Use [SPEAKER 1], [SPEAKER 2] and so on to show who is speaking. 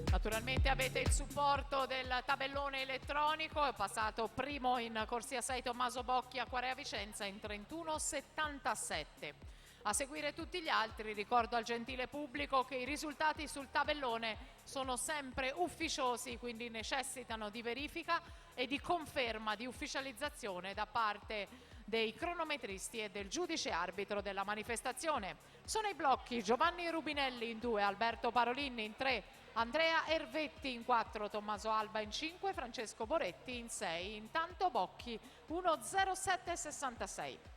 [SPEAKER 1] Naturalmente avete il supporto del tabellone elettronico, è passato primo in corsia 6 Tommaso Bocchi, Acquarea Vicenza in 31,77. A seguire tutti gli altri, ricordo al gentile pubblico che i risultati sul tabellone sono sempre ufficiosi, quindi necessitano di verifica e di conferma di ufficializzazione da parte dei cronometristi e del giudice arbitro della manifestazione. Sono i blocchi Giovanni Rubinelli in 2, Alberto Parolin in 3, Andrea Ervetti in 4, Tommaso Alba in 5, Francesco Boretti in 6. Intanto Bocchi 1,07,66.